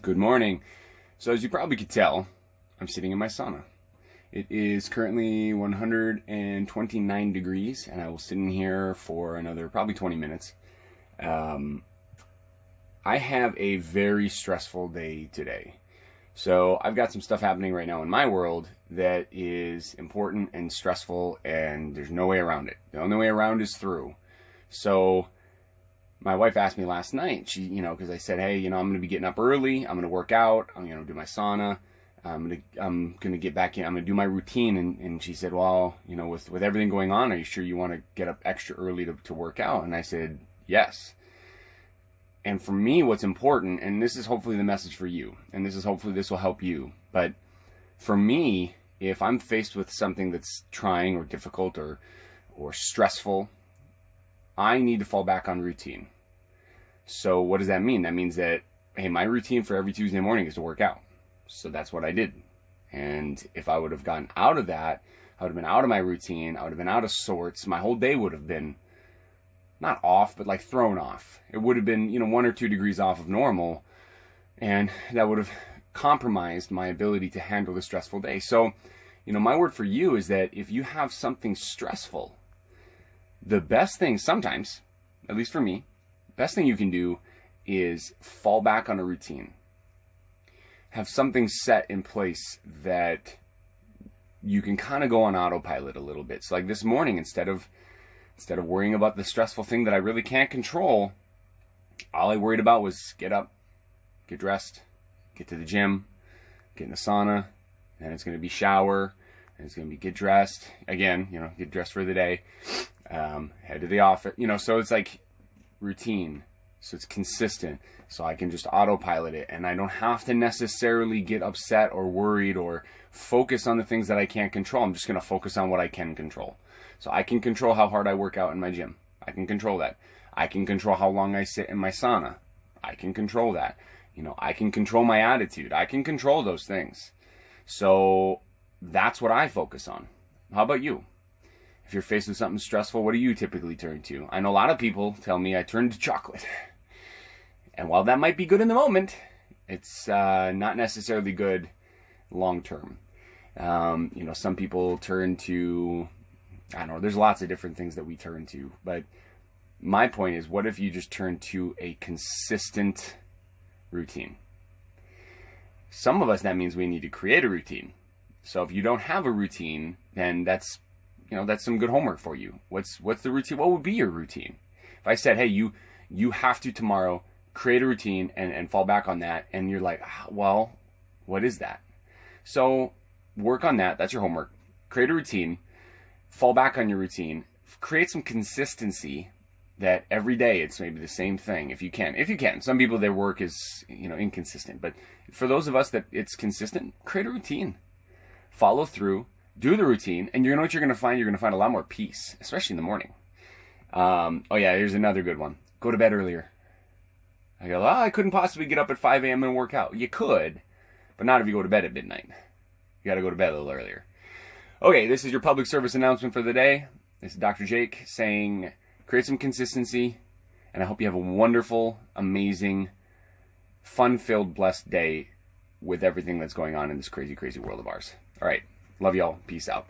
Good morning. So as you probably could tell, I'm sitting in my sauna. It is currently 129 degrees, and I will sit in here for another probably 20 minutes. I have a very stressful day today. So I've got some stuff happening right now in my world that is important and stressful, and there's no way around it. The only way around is through. So my wife asked me last night, because I said, hey, I'm going to be getting up early. I'm going to work out. I'm going to do my sauna. I'm going to get back in. I'm going to do my routine. And she said, well, with everything going on, are you sure you want to get up extra early to work out? And I said, yes. And for me, what's important, and this is hopefully the message for you, and hopefully this will help you. But for me, if I'm faced with something that's trying or difficult or stressful, I need to fall back on routine. So what does that mean? That means that, hey, my routine for every Tuesday morning is to work out. So that's what I did. And if I would have gotten out of that, I would have been out of my routine. I would have been out of sorts. My whole day would have been not off, but like thrown off. It would have been, 1 or 2 degrees off of normal. And that would have compromised my ability to handle the stressful day. So, my word for you is that if you have something stressful, the best thing sometimes, at least for me, best thing you can do is fall back on a routine. Have something set in place that you can kind of go on autopilot a little bit. So like this morning, instead of worrying about the stressful thing that I really can't control, all I worried about was get up, get dressed, get to the gym, get in the sauna, then it's going to be shower, and it's going to be get dressed, again, get dressed for the day, head to the office, so it's like routine. So it's consistent. So I can just autopilot it, and I don't have to necessarily get upset or worried or focus on the things that I can't control. I'm just going to focus on what I can control. So I can control how hard I work out in my gym. I can control that. I can control how long I sit in my sauna. I can control that. I can control my attitude. I can control those things. So that's what I focus on. How about you? If you're faced with something stressful, what do you typically turn to? I know a lot of people tell me I turn to chocolate. And while that might be good in the moment, it's not necessarily good long term. Some people turn to, I don't know, there's lots of different things that we turn to. But my point is, what if you just turn to a consistent routine? Some of us, that means we need to create a routine. So if you don't have a routine, then that's some good homework for you. What's the routine? What would be your routine? If I said, hey, you have to tomorrow create a routine and fall back on that, and you're like, well, what is that? So work on that. That's your homework. Create a routine, fall back on your routine, create some consistency that every day it's maybe the same thing if you can. Some people, their work is, inconsistent, but for those of us that it's consistent, create a routine, follow through, do the routine, and you know what you're going to find? You're going to find a lot more peace, especially in the morning. Here's another good one. Go to bed earlier. I go, I couldn't possibly get up at 5 a.m. and work out. You could, but not if you go to bed at midnight. You got to go to bed a little earlier. Okay, this is your public service announcement for the day. This is Dr. Jake saying, create some consistency, and I hope you have a wonderful, amazing, fun-filled, blessed day with everything that's going on in this crazy, crazy world of ours. All right. Love y'all. Peace out.